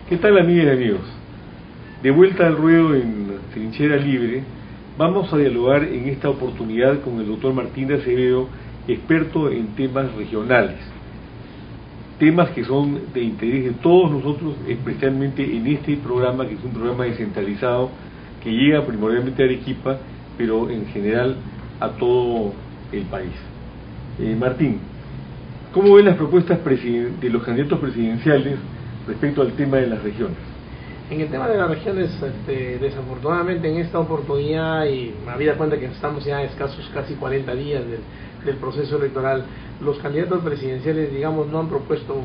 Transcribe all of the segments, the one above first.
¿Qué tal, amigas y amigos? De vuelta al ruedo en Trinchera Libre, vamos a dialogar en esta oportunidad con el doctor Martín de Acevedo, experto en temas regionales, temas que son de interés de todos nosotros, especialmente en este programa, que es un programa descentralizado, que llega primordialmente a Arequipa, pero en general a todo el país. Martín, ¿cómo ven las propuestas de los candidatos presidenciales respecto al tema de las regiones? En el tema de las regiones, desafortunadamente en esta oportunidad, y habida cuenta que estamos ya a escasos casi 40 días del proceso electoral, los candidatos presidenciales, digamos, no han propuesto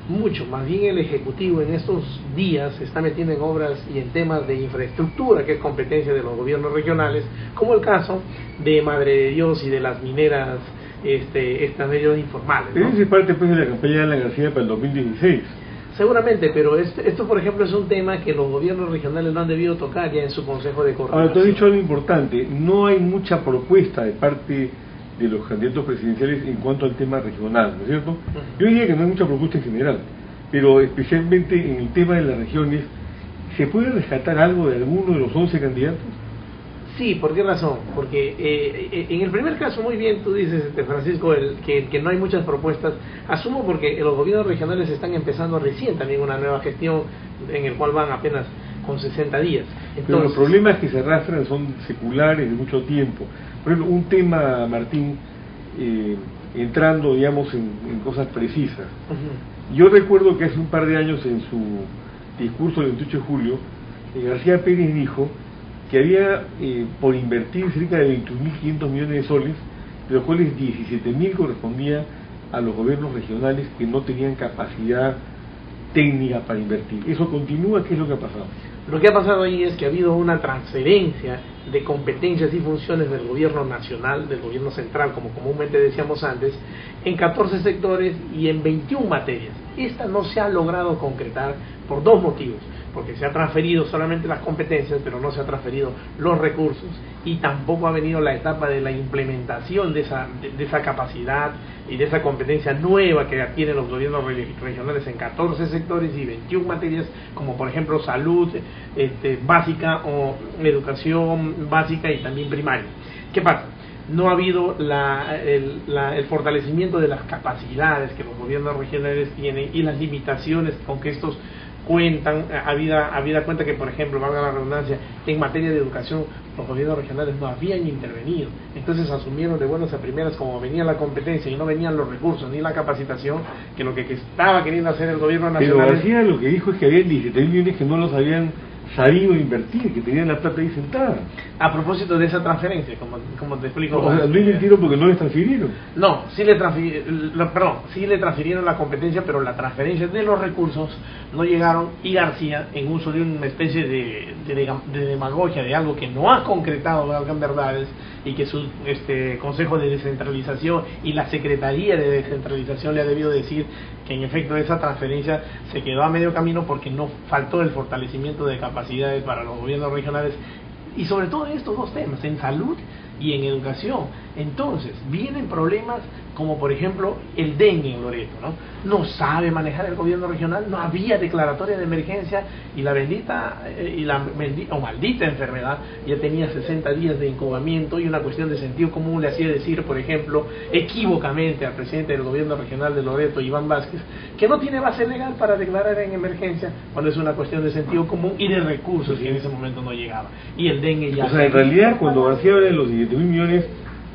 mucho. Más bien el Ejecutivo en estos días se está metiendo en obras y en temas de infraestructura, que es competencia de los gobiernos regionales, como el caso de Madre de Dios y de las mineras, estas medios informales, ¿no? Eso es parte pues de la campaña de Alan García para el 2016. Seguramente, pero esto por ejemplo es un tema que los gobiernos regionales no han debido tocar ya en su Consejo de Coordinación. Ahora, tú has dicho algo importante, no hay mucha propuesta de parte de los candidatos presidenciales en cuanto al tema regional, ¿no es cierto? Yo diría que no hay mucha propuesta en general, pero especialmente en el tema de las regiones, ¿se puede rescatar algo de alguno de los 11 candidatos? Sí, ¿por qué razón? Porque en el primer caso, muy bien, tú dices, Francisco, que no hay muchas propuestas. Asumo porque los gobiernos regionales están empezando recién también una nueva gestión en el cual van apenas con 60 días. Entonces, pero los problemas que se arrastran son seculares de mucho tiempo. Por ejemplo, un tema, Martín, entrando, digamos, en cosas precisas. Yo recuerdo que hace un par de años en su discurso del 28 de julio, García Pérez dijo que había por invertir cerca de 21.500 millones de soles, de los cuales 17.000 correspondía a los gobiernos regionales que no tenían capacidad técnica para invertir. ¿Eso continúa? ¿Qué es lo que ha pasado? Lo que ha pasado ahí es que ha habido una transferencia de competencias y funciones del gobierno nacional, del gobierno central, como comúnmente decíamos antes, en 14 sectores y en 21 materias. Esta no se ha logrado concretar por dos motivos: porque se ha transferido solamente las competencias, pero no se ha transferido los recursos, y tampoco ha venido la etapa de la implementación de esa capacidad y de esa competencia nueva que tienen los gobiernos regionales en 14 sectores y 21 materias, como por ejemplo salud básica o educación básica y también primaria. ¿Qué pasa? No ha habido el fortalecimiento de las capacidades que los gobiernos regionales tienen y las limitaciones con que estos cuentan, habida cuenta que, por ejemplo, valga la redundancia, en materia de educación los gobiernos regionales no habían intervenido. Entonces asumieron de buenas a primeras, como venía la competencia y no venían los recursos ni la capacitación, que lo que estaba queriendo hacer el gobierno nacional. Pero García lo que dijo es que había 17.000 millones que no los habían sabido invertir, que tenían la plata ahí sentada. A propósito de esa transferencia, como te explico. O sea, no invirtieron porque no les transfirieron. No, sí le transfirieron la competencia, pero la transferencia de los recursos no llegaron, y García, en uso de una especie de demagogia, de algo que no ha concretado, valgan verdades, y que su Consejo de Descentralización y la Secretaría de Descentralización le ha debido decir que en efecto esa transferencia se quedó a medio camino porque no faltó el fortalecimiento de capacidades para los gobiernos regionales, y sobre todo en estos dos temas, en salud y en educación. Entonces vienen problemas como por ejemplo el dengue en Loreto, no sabe manejar el gobierno regional, no había declaratoria de emergencia, y la maldita enfermedad ya tenía 60 días de incubamiento, y una cuestión de sentido común le hacía decir, por ejemplo, equívocamente al presidente del gobierno regional de Loreto, Iván Vázquez, que no tiene base legal para declarar en emergencia, cuando es una cuestión de sentido común y de recursos que en ese momento no llegaba. Y el dengue ya... O sea, en realidad cuando García habla de los 17.000 millones,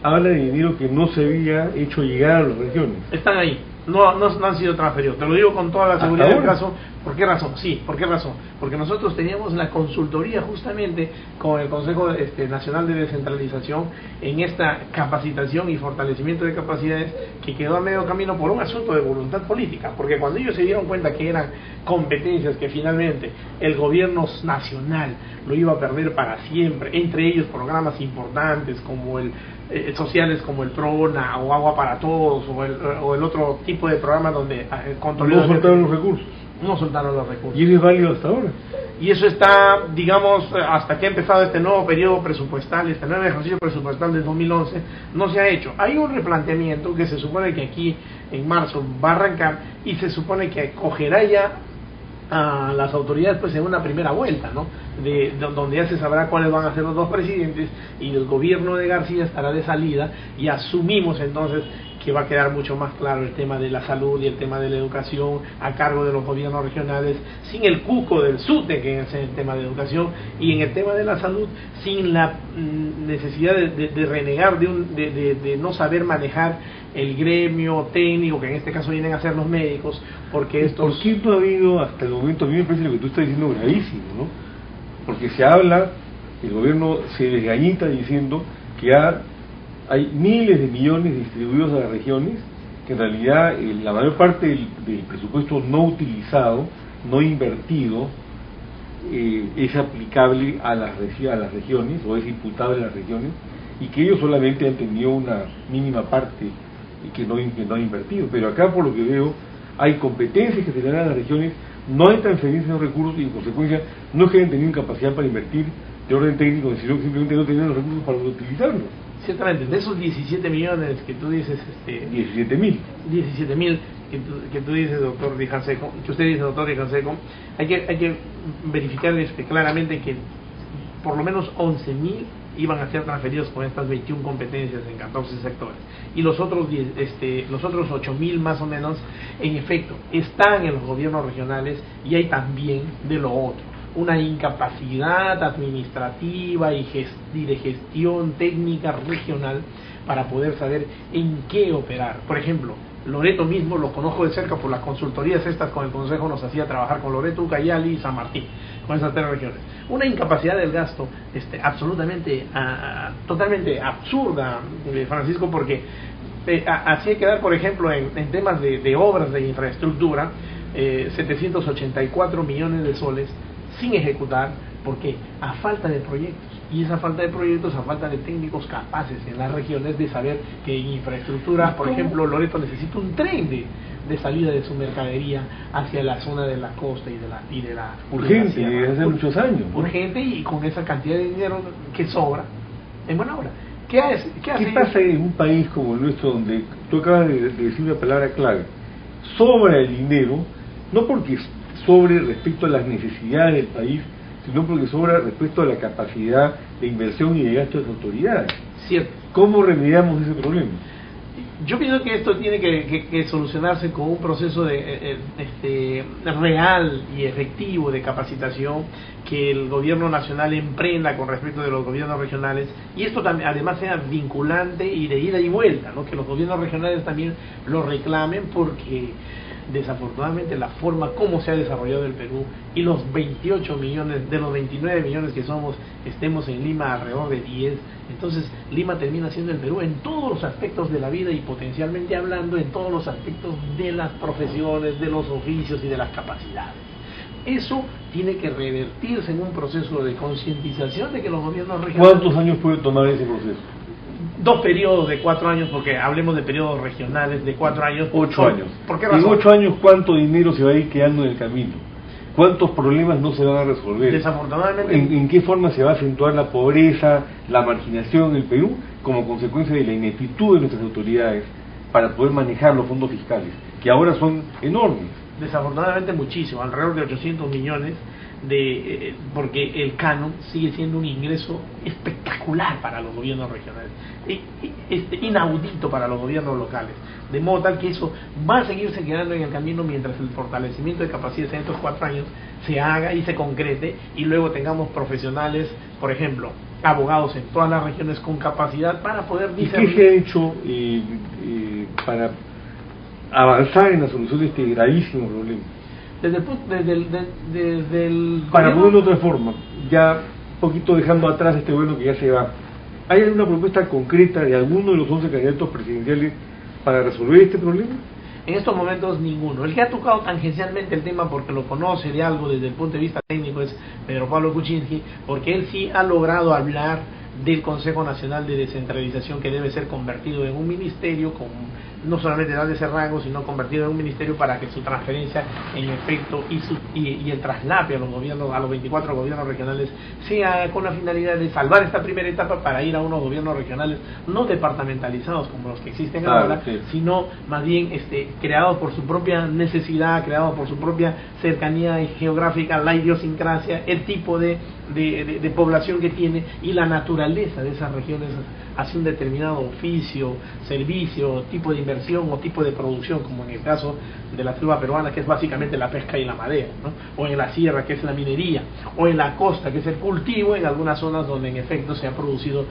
habla de dinero que no se había hecho llegar a las regiones. Están ahí, no han sido transferidos. Te lo digo con toda la seguridad del caso. ¿Por qué razón? Sí, ¿por qué razón? Porque nosotros teníamos la consultoría justamente con el Consejo Nacional de Descentralización en esta capacitación y fortalecimiento de capacidades, que quedó a medio camino por un asunto de voluntad política, porque cuando ellos se dieron cuenta que eran competencias que finalmente el gobierno nacional lo iba a perder para siempre, entre ellos programas importantes como sociales como el PRONA o Agua para Todos o el otro tipo de programas donde no soltaron los recursos. No soltaron los recursos. ¿Y eso es válido hasta ahora? Y eso está, digamos, hasta que ha empezado este nuevo periodo presupuestal, este nuevo ejercicio presupuestal del 2011, no se ha hecho. Hay un replanteamiento que se supone que aquí en marzo va a arrancar, y se supone que cogerá ya a las autoridades pues en una primera vuelta, ¿no? Donde ya se sabrá cuáles van a ser los dos presidentes y el gobierno de García estará de salida, y asumimos entonces que va a quedar mucho más claro el tema de la salud y el tema de la educación a cargo de los gobiernos regionales, sin el cuco del SUTE, que es el tema de educación, y en el tema de la salud sin la necesidad de renegar de no saber manejar el gremio técnico, que en este caso vienen a ser los médicos, porque estos... ¿Por qué no ha habido hasta el momento? A mí me parece lo que tú estás diciendo gravísimo, ¿no? Porque se habla, el gobierno se desgañita diciendo que hay miles de millones distribuidos a las regiones, que en realidad la mayor parte del presupuesto no utilizado, no invertido, es aplicable a las regiones, o es imputable a las regiones, y que ellos solamente han tenido una mínima parte y que no han invertido. Pero acá, por lo que veo, hay competencias que se le dan a las regiones, no hay transferencia de recursos, y en consecuencia no es que hayan tenido capacidad para invertir de orden técnico, sino que simplemente no tenían los recursos para utilizarlos. Ciertamente, de esos 17 millones que tú dices... 17.000 que tú dices, doctor Di Canseco, que usted dice, doctor Di Canseco, hay que verificar claramente que por lo menos 11.000 iban a ser transferidos con estas 21 competencias en 14 sectores, y los otros 8.000 más o menos, en efecto, están en los gobiernos regionales, y hay también de lo otro una incapacidad administrativa y de gestión técnica regional para poder saber en qué operar. Por ejemplo, Loreto mismo lo conozco de cerca por las consultorías estas con el Consejo, nos hacía trabajar con Loreto, Ucayali y San Martín, con esas tres regiones. Una incapacidad del gasto absolutamente, totalmente absurda, Francisco, porque así hay que dar, por ejemplo, en temas de obras de infraestructura, 784 millones de soles sin ejecutar, porque a falta de proyectos, y esa falta de proyectos, a falta de técnicos capaces en las regiones de saber que en infraestructura, por ejemplo, Loreto necesita un tren de salida de su mercadería hacia la zona de la costa y de la urgente, desde hace muchos años, ¿no? Urgente, y con esa cantidad de dinero que sobra en buena hora. ¿Qué pasa en un país como el nuestro, donde tú acabas de decir una palabra clave? Sobra el dinero, no porque sobre respecto a las necesidades del país, sino porque sobra respecto a la capacidad de inversión y de gasto de las autoridades. Cierto. ¿Cómo remediamos ese problema? Yo pienso que esto tiene que solucionarse con un proceso real y efectivo de capacitación que el gobierno nacional emprenda con respecto de los gobiernos regionales, y esto también además sea vinculante y de ida y vuelta, ¿no? Que los gobiernos regionales también lo reclamen, porque desafortunadamente la forma como se ha desarrollado el Perú, y los 28 millones de los 29 millones que somos, estemos en Lima alrededor de 10, entonces Lima termina siendo el Perú en todos los aspectos de la vida, y potencialmente hablando en todos los aspectos de las profesiones, de los oficios y de las capacidades. Eso tiene que revertirse en un proceso de concientización de que los gobiernos regionales... ¿Cuántos años puede tomar ese proceso? 2 periodos de 4 años, porque hablemos de periodos regionales de 4 años. 8 años. ¿Por qué razón? En 8 años, ¿cuánto dinero se va a ir quedando en el camino? ¿Cuántos problemas no se van a resolver? Desafortunadamente. ¿En qué forma se va a acentuar la pobreza, la marginación en el Perú, como consecuencia de la ineptitud de nuestras autoridades para poder manejar los fondos fiscales, que ahora son enormes? Desafortunadamente muchísimo, alrededor de 800 millones, porque el canon sigue siendo un ingreso espectacular para los gobiernos regionales, inaudito para los gobiernos locales, de modo tal que eso va a seguirse quedando en el camino mientras el fortalecimiento de capacidades en estos 4 años se haga y se concrete, y luego tengamos profesionales, por ejemplo, abogados en todas las regiones con capacidad para poder discernir. ¿Y qué se ha hecho para avanzar en la solución de este gravísimo problema? Para ponerlo de otra forma, ya un poquito dejando atrás este bueno que ya se va, ¿hay alguna propuesta concreta de alguno de los 11 candidatos presidenciales para resolver este problema? En estos momentos ninguno. El que ha tocado tangencialmente el tema, porque lo conoce de algo desde el punto de vista técnico, es Pedro Pablo Kuczynski, porque él sí ha logrado hablar del Consejo Nacional de Descentralización, que debe ser convertido en un ministerio con no solamente darle ese rango, sino convertirlo en un ministerio para que su transferencia en efecto y el traslape a los gobiernos, a los 24 gobiernos regionales, sea con la finalidad de salvar esta primera etapa para ir a unos gobiernos regionales no departamentalizados como los que existen ahora, sí, sino más bien creados por su propia necesidad, creados por su propia cercanía geográfica, la idiosincrasia, el tipo de población que tiene y la naturaleza de esas regiones hacia un determinado oficio, servicio, tipo de inversión o tipo de producción, como en el caso de la selva peruana, que es básicamente la pesca y la madera, ¿no? O en la sierra, que es la minería, o en la costa, que es el cultivo, en algunas zonas donde en efecto se ha producido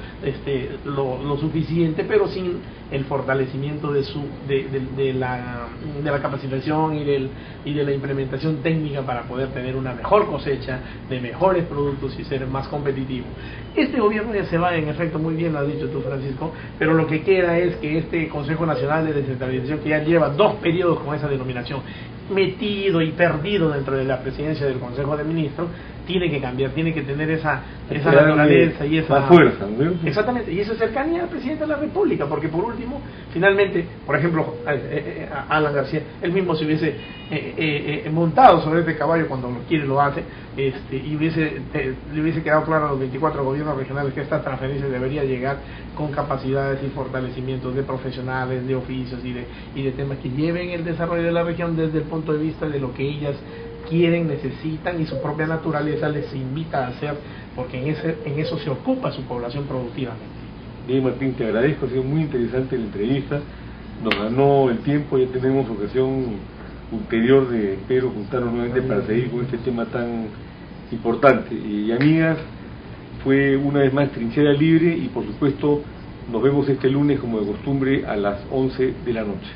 lo suficiente, pero sin el fortalecimiento de la capacitación y de la implementación técnica para poder tener una mejor cosecha, de mejores productos y ser más competitivo. Este gobierno ya se va, en efecto, muy bien lo has dicho tú, Francisco, pero lo que queda es que este Consejo Nacional de Descentralización, que ya lleva 2 periodos con esa denominación, metido y perdido dentro de la presidencia del Consejo de Ministros, tiene que cambiar, tiene que tener esa naturaleza y esa fuerza, ¿no? Exactamente, y esa cercanía al presidente de la República, porque por último, finalmente, por ejemplo, Alan García, él mismo se hubiese montado sobre este caballo cuando lo quiere, lo hace, y le hubiese quedado claro a los 24 gobiernos regionales que estas transferencias debería llegar con capacidades y fortalecimientos de profesionales, de oficios y de temas que lleven el desarrollo de la región desde el punto de vista de lo que ellas quieren, necesitan y su propia naturaleza les invita a hacer, porque en eso se ocupa su población productivamente. Bien, Martín, te agradezco, ha sido muy interesante la entrevista, nos ganó el tiempo, ya tenemos ocasión ulterior de, espero, juntarnos nuevamente para seguir con este tema tan importante. Y amigas, fue una vez más Trinchera Libre y por supuesto nos vemos este lunes como de costumbre a las 11 de la noche.